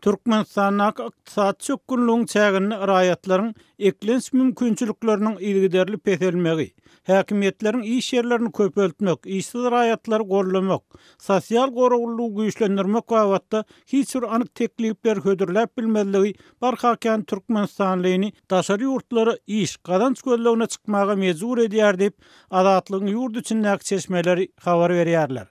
Türkmenistan'da iqtisat çökkünlüğün çägini raýatlaryň eklens mümkinçilikleriniň ilgiderli peselmegi, häkimetleriň iş ýerlerini köpeltmek, işsiz raýatlary gorlamak, sosial goraglygy güýçlendirmek wagtda hiç bir anyk teklipler hödürläp bilmezligi barhakan Türkmenistanlyny daşary ýurtlary iş, gazanç gözlegine çykmaga mejbur edýär diýip Azatlygyň ýurt içindäki çeşmeleri habar berýärler.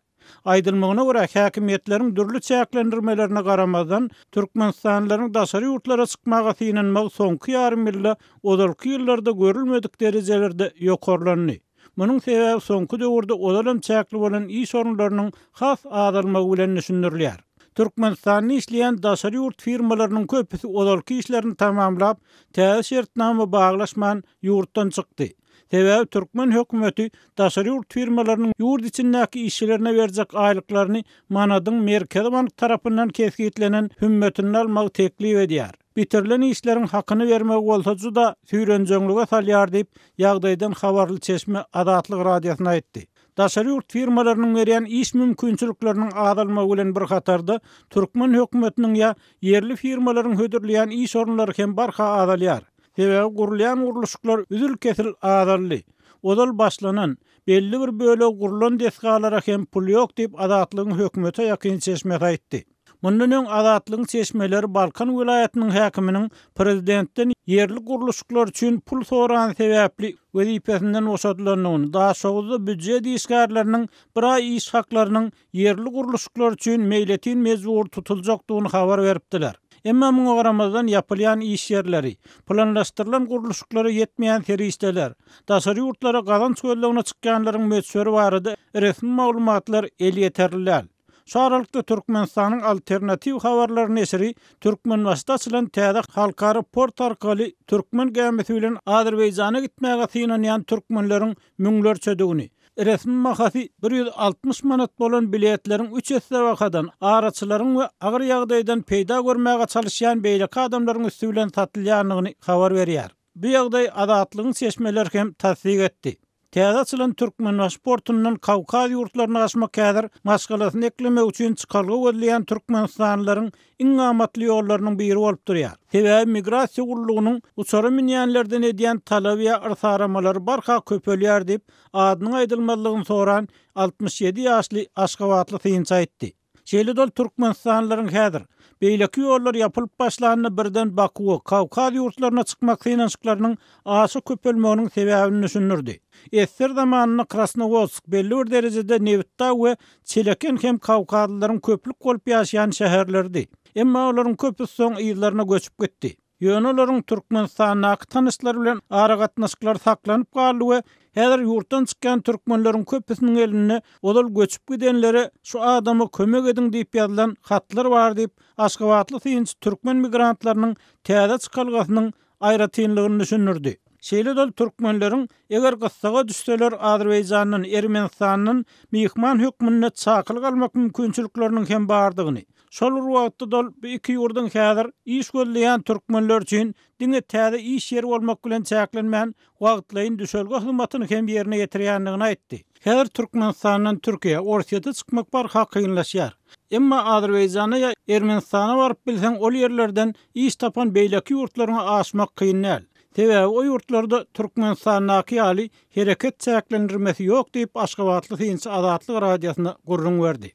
Aýdylmagyna görä häkimetleriň dürli çäklendirmelerine garamazdan Türkmenistanlylaryň daşary ýurtlara çykmaga synanmagy soňky ýarym ýylda ozalky ýyllarda görülmedik derejelerde ýokarlandy. Munyň sebebi soňky döwürde ozalan çäkli bolan iş orunlarynyň has azalmagy bilen düşündirilýär. Türkmenistanda işleyen daşary ýurt firmalarynyň köpüsi ozalky işlerini tamamlap, täze şertnama baglaşman ýurtdan çykdy. Sebebi Türkmen hökümeti daşary ýurt firmalarynyň ýurt içindäki işçilerine berjek aýlyklaryny manadyň Merkezi Bank tarapyndan kesgitlenen hümmetini almagy teklip edýär. Bitirilen işleriň hakyny bermek bolsa juda süýrenjeňlige salýar diýip ýagdaýdan habarly çeşme Azatlyk radiosyna aýtdy. Daşary ýurt firmalarynyň berýän iş mümkinçilikleriniň azalmagy bilen bir hatarda Türkmen hökümetiniň ýa yerli firmalaryň hödürleýän iş orunlary hem barha azalýar. Sebebi gurulýan guruluşlar üzül kesil azally. Odal başlanan belli bir böleg gurulan desgalara hem pul ýok diýip Azatlygyň hökümete ýakyn çeşmek aýtdy. Mundan öň Azatlygyň çeşmeleri Balkan vilayatynyň häkiminiň prezidentden yerli guruluşlar üçin pul soran sebäpli wezipesinden boşadylynyny, daha soňra büdjet işgärleriniň bir ay iş haklarynyň yerli guruluşlar üçin meýletin mejbur tutuljakdygyny habar beripdiler. Emma muňa garamazdan ýapylýan iş ýerleri, planlaşdyrylan guruluşlary ýetmeýän serişdeler, daşary ýurtlara gazanç gözlegine çykýanlaryň möçberi barada resmi maglumatlar el ýeterliler. Şu aralykda Türkmenistanyň alternativ habarlar nesiri Türkmen başda açylan täze halkary port arkaly Türkmen gemisi bilen Azerbaýjana gitmäge synanýan türkmenleriň müňler çödügini, resmi mahasy 160 manat bolan biletleriň 3 wakadan araçylaryň we agyr ýagdaýdan peýda görmäge çalışýan beýleki adamlaryň üstü bilen satylýanyny habar berýär. Bu ýagdaý Azatlygyň çeşmeleri hem tasdik etdi. Täze açylan Türkmen sportundan Kawkaz ýurtlaryna aşmak käder maskalasyny eklemek üçin çykargy gözleýän Türkmenistanlylaryň iň gamatly ýollarynyň biri bolup durýar. Sebebi migrasiýa gurulugynyň uçary minýänlerden edýän talab we arsaramалary barha köpelýär diýip adynyň aýdylmalygyny soran 67 ýaşly Aşgabatly synça aýtdy. Şeýle-dol Türkmenistanlylaryň häzir beýleki ýollar ýapylyp başlanyny birden Baku, Kawkaz ýurtlaryna çykmak synançyklarynyň aşy köpelmeginiň sebäbini düşündirdi. Esser zamanyny Krasnovodsk belli bir derejede Nevtda we Çeleken hem Kawkazlylaryň köplük bolup ýaşaýan şäherlerdi. Emma olaryň köpüsi soň ýyllaryna göçüp gitdi. Ýönalaryň Türkmenistanyň tanışlary bilen ara gatnaşyklar saklanyp galdy we häzir ýurtdan çykkan türkmenleriň köpüsiniň eline odal göçüp gidenlere şu adama kömek edin diýip ýazylan hatlar bar diýip Aşgabatly synçy türkmen migrantlarynyň täze çykalgasynyň aýratynlygyny düşündirdi. Şeýle-dol türkmenleriň eger gyssaga düşseler Azerbaýjanyň, Ermenistanyň mihman hökmüne çakylyk almak mümkinçilikleriniň hem bardygyny, şol wagtda dol bu iki ýurdun häzir iş gözleýän türkmenler üçin diňe täze iş ýeri bolmak bilen çäklenmän wagtlaryň düşelgi hyzmatyny hem ýerine ýetirýändigini aýtdy. Häzir Türkmenistanyň Türkiýe, Orsiýada çykmak barha kynlaşýar. Emma Azerbaýjana ýa Ermenistana baryp bilseň ol ýerlerden iş tapan beýleki ýurtlaryna aşmak kyn näl. Sebebi o ýurtlarda Türkmenistanyň ýaly hereket çäklendirmesi ýok diýip Aşgabatly synçy Azatlyk radiosyna gurrun berdi.